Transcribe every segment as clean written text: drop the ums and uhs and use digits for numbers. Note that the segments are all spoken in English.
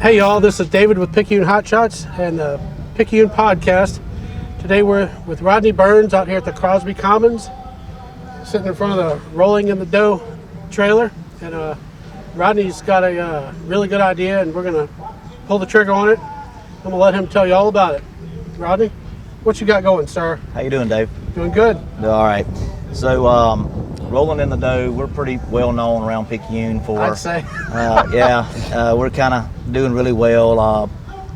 Hey y'all, this is David with Picayune Hot Shots and the Picayune Podcast. Today we're with Rodney Burns out here at the Crosby Commons, sitting in front of the Rolling in the Dough trailer. And Rodney's got a really good idea, and we're gonna pull the trigger on it. I'm gonna let him tell you all about it. Rodney, what you got going, sir? How you doing, Dave? Doing good. All right. So, Rolling in the Dough, we're pretty well known around Picayune for. I'd say. We're kind of doing really well.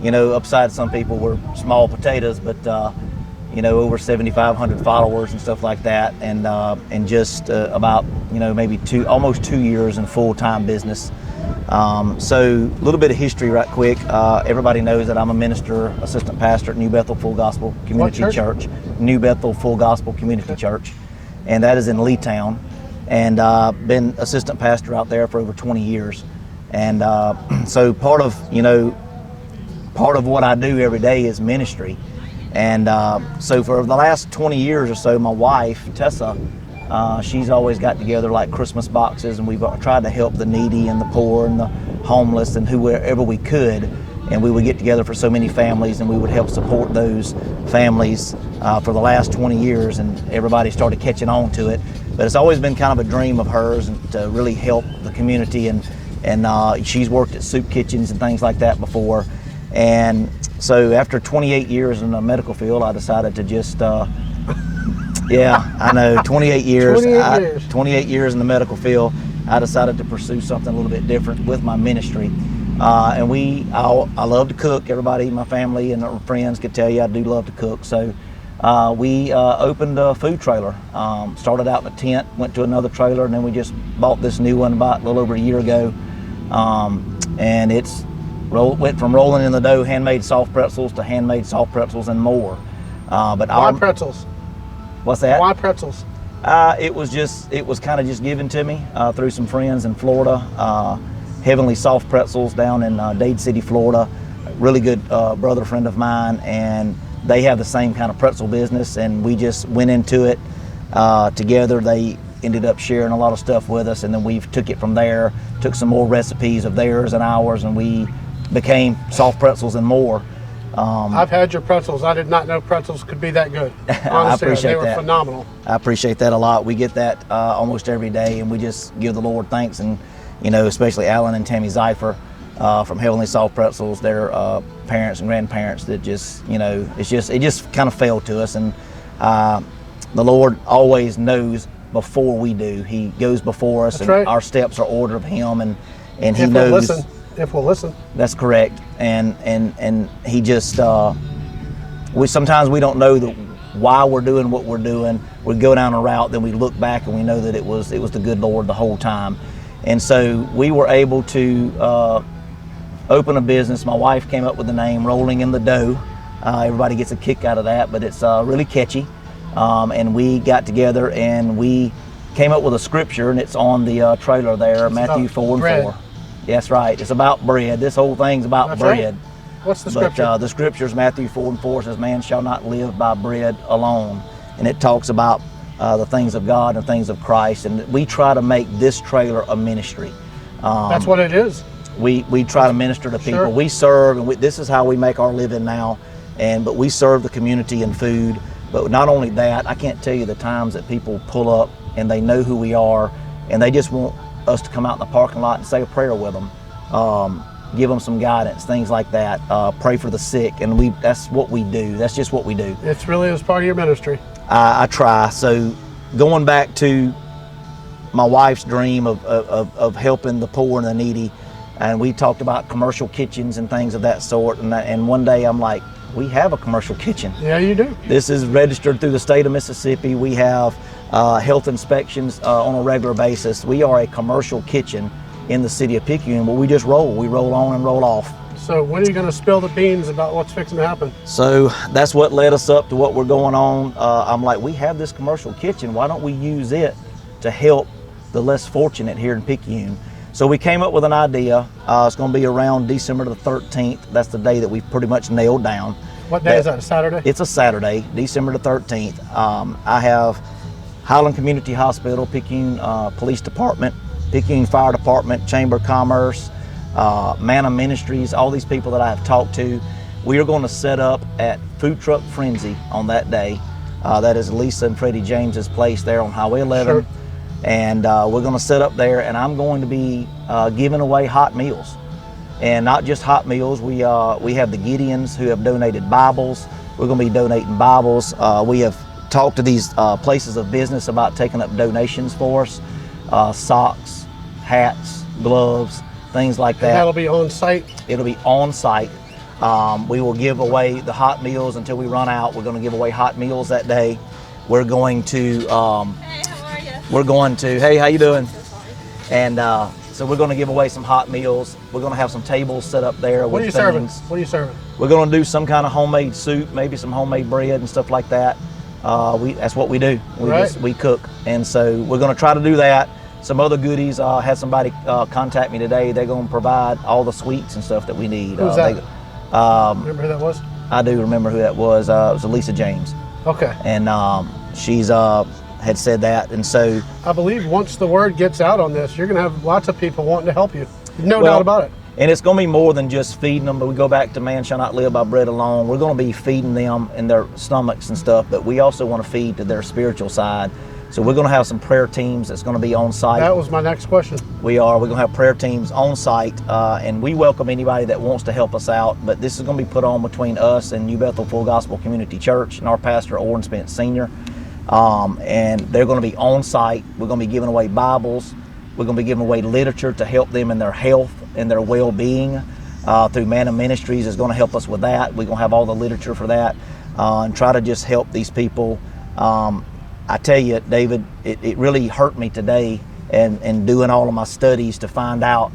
Upside some people, we're small potatoes, but over 7,500 followers and stuff like that, and just about maybe almost 2 years in full-time business. So a little bit of history right quick. Everybody knows that I'm a minister, assistant pastor at New Bethel Full Gospel Community Church. New Bethel Full Gospel Community Church, and that is in Leetown. And been assistant pastor out there for over 20 years. And so part of what I do every day is ministry. And so for the last 20 years or so, my wife, Tessa, she's always got together like Christmas boxes, and we've tried to help the needy and the poor and the homeless and whoever we could. And we would get together for so many families, and we would help support those families for the last 20 years, and everybody started catching on to it. But it's always been kind of a dream of hers to really help the community, and she's worked at soup kitchens and things like that before. And so after 28 years in the medical field, I decided to just, 28 years. 28 years in the medical field, I decided to pursue something a little bit different with my ministry. I love to cook. Everybody in my family and our friends could tell you I do love to cook. So we opened a food trailer. Started out in a tent, went to another trailer, and then we just bought this new one about a little over a year ago. And went from Rolling in the Dough handmade soft pretzels to handmade soft pretzels and more. Why pretzels? What's that? Why pretzels? It was kind of just given to me through some friends in Florida. Heavenly Soft Pretzels down in Dade City, Florida. Really good brother friend of mine, and they have the same kind of pretzel business, and we just went into it together. They ended up sharing a lot of stuff with us, and then we took it from there, took some more recipes of theirs and ours, and we became Soft Pretzels and More. I've had your pretzels. I did not know pretzels could be that good. Honestly, I appreciate they were that. phenomenal. I appreciate that a lot. We get that almost every day, and we just give the Lord thanks, and especially Alan and Tammy Zeifer from Heavenly Soft Pretzels, their parents and grandparents that just, it just kind of fell to us. And the Lord always knows before we do. He goes before us. That's and right. Our steps are ordered of Him, and He if knows. If we'll listen. That's correct. And He just, sometimes we don't know why we're doing what we're doing. We go down a route, then we look back and we know that it was the good Lord the whole time. And so we were able to open a business. My wife came up with the name Rolling in the Dough. Everybody gets a kick out of that, but it's really catchy. And we got together and we came up with a scripture, and it's on the trailer there, Matthew 4:4. That's right. It's about bread. This whole thing's about That's bread. Right. What's the scripture? But the scripture's Matthew 4:4 says, "Man shall not live by bread alone," and it talks about the things of God and things of Christ. And we try to make this trailer a ministry. That's what it is. We try to minister to people. Sure. We serve, and this is how we make our living now. But we serve the community in food. But not only that, I can't tell you the times that people pull up and they know who we are, and they just want us to come out in the parking lot and say a prayer with them, give them some guidance, things like that. Pray for the sick, and that's what we do. That's just what we do. It's really as part of your ministry. I try. So going back to my wife's dream of helping the poor and the needy, and we talked about commercial kitchens and things of that sort, and one day I'm like, we have a commercial kitchen. Yeah, you do. This is registered through the state of Mississippi. We have health inspections on a regular basis. We are a commercial kitchen in the city of Picayune, but we just roll. We roll on and roll off. So when are you going to spill the beans about what's fixing to happen? So that's what led us up to what we're going on. I'm like, we have this commercial kitchen. Why don't we use it to help the less fortunate here in Picayune? So we came up with an idea. It's going to be around December the 13th. That's the day that we've pretty much nailed down. What day is that, a Saturday? It's a Saturday, December the 13th. I have Highland Community Hospital, Picayune Police Department, Picayune Fire Department, Chamber of Commerce, Manna Ministries, all these people that I have talked to. We are going to set up at Food Truck Frenzy on that day. That is Lisa and Freddie James's place there on Highway 11. Sure. And we're going to set up there, and I'm going to be giving away hot meals. And not just hot meals, we have the Gideons who have donated Bibles. We're going to be donating Bibles. We have talked to these places of business about taking up donations for us, socks, hats, gloves, things like that. And that'll be on site. It'll be on site. We will give away the hot meals until we run out. We're going to give away hot meals that day. We're going to, Hey, how are you? hey, how you doing? And so we're going to give away some hot meals. We're going to have some tables set up there. What are you serving? What are you serving? We're going to do some kind of homemade soup, maybe some homemade bread and stuff like that. That's what we do. We cook. And so we're going to try to do that. Some other goodies. Had somebody contact me today. They're going to provide all the sweets and stuff that we need. Who's that? Remember who that was? I do remember who that was. It was Lisa James. Okay. And she's had said that. And so I believe once the word gets out on this, you're going to have lots of people wanting to help you. No doubt about it. And it's going to be more than just feeding them, but we go back to man shall not live by bread alone. We're going to be feeding them in their stomachs and stuff, but we also want to feed to their spiritual side. So we're going to have some prayer teams that's going to be on site. That was my next question. We're going to have prayer teams on site, and we welcome anybody that wants to help us out. But this is going to be put on between us and New Bethel Full Gospel Community Church and our pastor, Orrin Spence Sr. And they're going to be on site. We're going to be giving away Bibles. We're going to be giving away literature to help them in their health and their well-being. Through Manna Ministries is going to help us with that. We're going to have all the literature for that and try to just help these people. I tell you, David, it really hurt me today and doing all of my studies to find out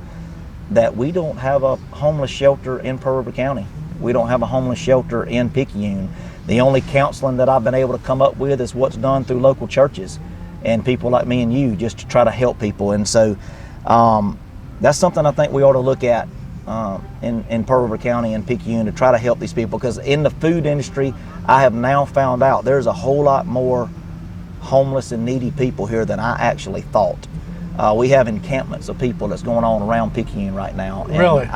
that we don't have a homeless shelter in Pearl River County. We don't have a homeless shelter in Picayune. The only counseling that I've been able to come up with is what's done through local churches and people like me and you, just to try to help people. And so that's something I think we ought to look at in Pearl River County and Picayune to try to help these people, because in the food industry, I have now found out there's a whole lot more homeless and needy people here than I actually thought. We have encampments of people that's going on around Picayune right now. And really?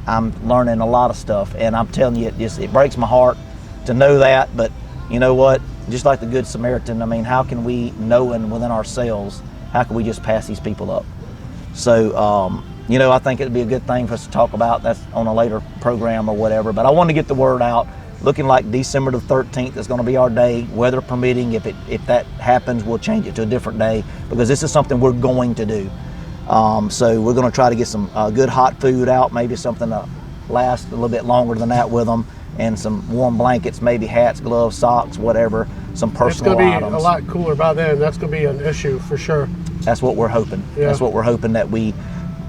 I'm learning a lot of stuff, and I'm telling you, it breaks my heart to know that. But you know what? Just like the Good Samaritan, I mean, how can we, knowing within ourselves, how can we just pass these people up? So, I think it'd be a good thing for us to talk about. That's on a later program or whatever. But I wanted to get the word out. Looking like December the 13th is going to be our day, weather permitting. If that happens, we'll change it to a different day, because this is something we're going to do. So we're going to try to get some good hot food out, maybe something to last a little bit longer than that with them, and some warm blankets, maybe hats, gloves, socks, whatever, some personal items. It's going to be a lot cooler by then. That's going to be an issue for sure. That's what we're hoping. Yeah. That's what we're hoping, that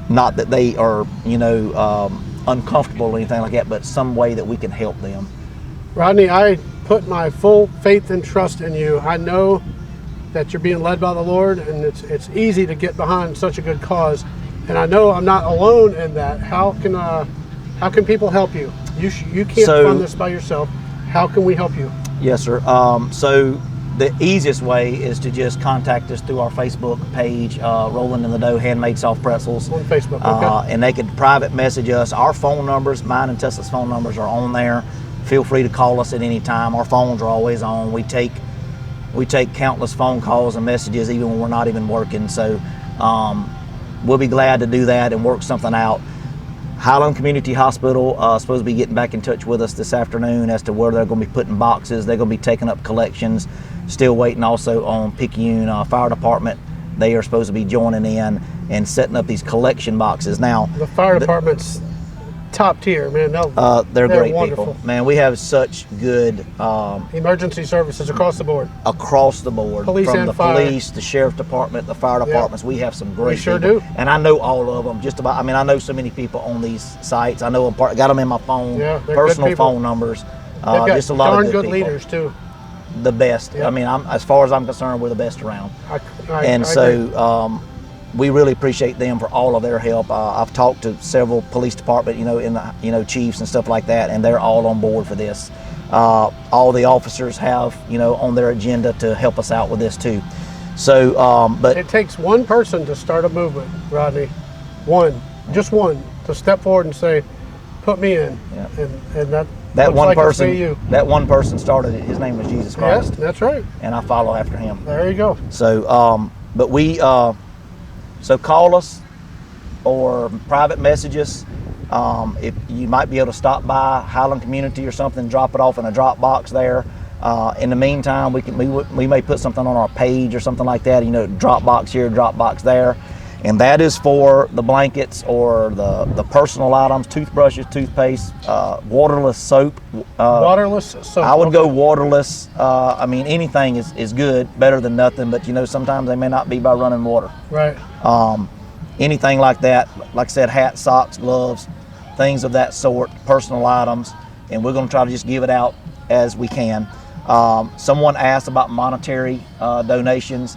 not that they are, uncomfortable or anything like that, but some way that we can help them. Rodney, I put my full faith and trust in you. I know that you're being led by the Lord, and it's easy to get behind such a good cause. And I know I'm not alone in that. How can people help you? You can't fund this by yourself. How can we help you? Yes, sir. So the easiest way is to just contact us through our Facebook page, Rolling in the Dough Handmade Soft Pretzels. On Facebook, okay. And they could private message us. Our phone numbers, mine and Tessa's phone numbers, are on there. Feel free to call us at any time. Our phones are always on. We take countless phone calls and messages even when we're not even working. So we'll be glad to do that and work something out. Highland Community Hospital supposed to be getting back in touch with us this afternoon as to where they're going to be putting boxes. They're going to be taking up collections. Still waiting also on Picayune Fire Department. They are supposed to be joining in and setting up these collection boxes. Now, the fire department's top tier, man. They're great wonderful people. Man, we have such good emergency services across the board. Across the board. Police from and the fire. Police, the sheriff department, the fire departments. We have some great We sure people. do. And I know all of them. Just about. I mean, I know so many people on these sites. I know got them in my phone. Yeah, they're personal good people. phone numbers. They've got just a lot darn of good people. leaders too. The best. Yeah. I mean, as far as I'm concerned, we're the best around. I So we really appreciate them for all of their help. I've talked to several police department, chiefs and stuff like that, and they're all on board for this. All the officers have, on their agenda to help us out with this too. So, but it takes one person to start a movement, Rodney. One, just one. to step forward and say, "Put me in," Yeah. and that That looks one like it's person, you. that one person started it. His name was Jesus Yes, Christ, that's right. and I follow after him. There you go. So, but we, so call us or private messages. If you might be able to stop by Highland Community or something, drop it off in a drop box there. In the meantime, we may put something on our page or something like that. You know, drop box here, drop box there, and that is for the blankets or the personal items, toothbrushes, toothpaste, waterless soap. Waterless soap. I would go waterless. I mean, anything is good, better than nothing. But you know, sometimes they may not be by running water. Right. Anything like that, like I said, hats, socks, gloves, things of that sort, personal items, and we're going to try to just give it out as we can. Someone asked about monetary donations.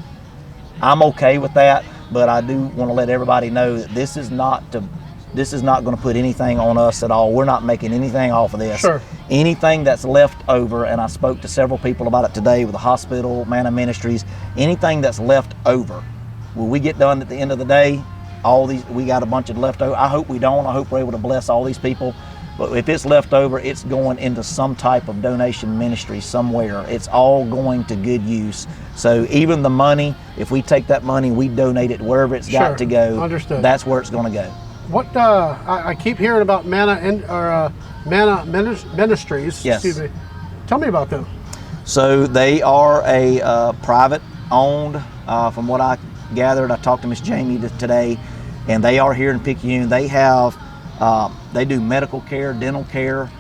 I'm okay with that, but I do want to let everybody know that this is not going to put anything on us at all. We're not making anything off of this. Sure. Anything that's left over, and I spoke to several people about it today with the hospital, Manna Ministries, anything that's left over, when we get done at the end of the day, we got a bunch of leftover. I hope we don't. I hope we're able to bless all these people. But if it's left over, it's going into some type of donation ministry somewhere. It's all going to good use. So even the money, if we take that money, we donate it wherever it's Sure. got to go. Understood. That's where it's going to go. What I keep hearing about Manna Ministries. Yes. Excuse me. Tell me about them. So they are a private owned, from what I gathered. I talked to Miss Jamie today, and they are here in Picayune. They have, they do medical care, dental care.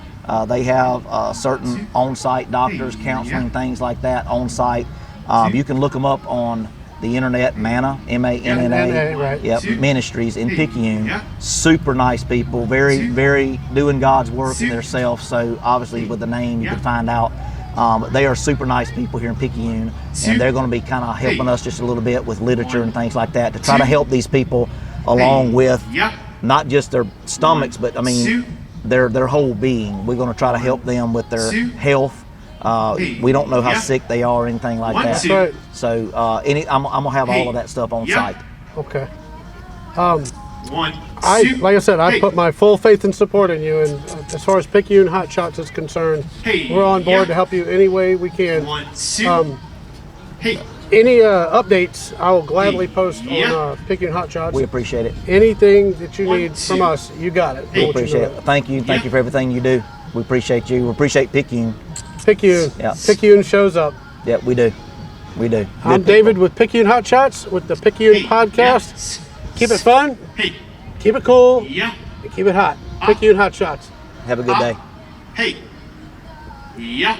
They have certain on-site doctors, counseling, things like that on site. You can look them up on the internet, Manna, M-A-N-N-A, right. Yep, Ministries in Picayune. Super nice people, very doing God's work in themselves. So obviously with the name you can find out. But they are super nice people here in Picayune, and they're going to be kind of helping us just a little bit with literature and things like that to try to help these people along with not just their stomachs, but I mean their whole being. We're going to try to help them with their health. We don't know how sick they are or anything like that. That's right. So I'm gonna have all of that stuff on site. Okay. Like I said, I put my full faith and support in you, and as far as Picayune Hot Shots is concerned, we're on board to help you any way we can. Any updates, I will gladly post on Picayune Hot Shots. We appreciate it. Anything that you need from us, you got it. We appreciate it. Thank you for everything you do. We appreciate you. We appreciate Picayune. Picayune. Yeah. Picayune shows up. Yeah, we do. Good I'm David with Picayune Hot Shots with the Picayune Podcast. Keep it fun, keep it cool, and keep it hot. Picayune Hot Shots. Have a good day. Hey. Yeah.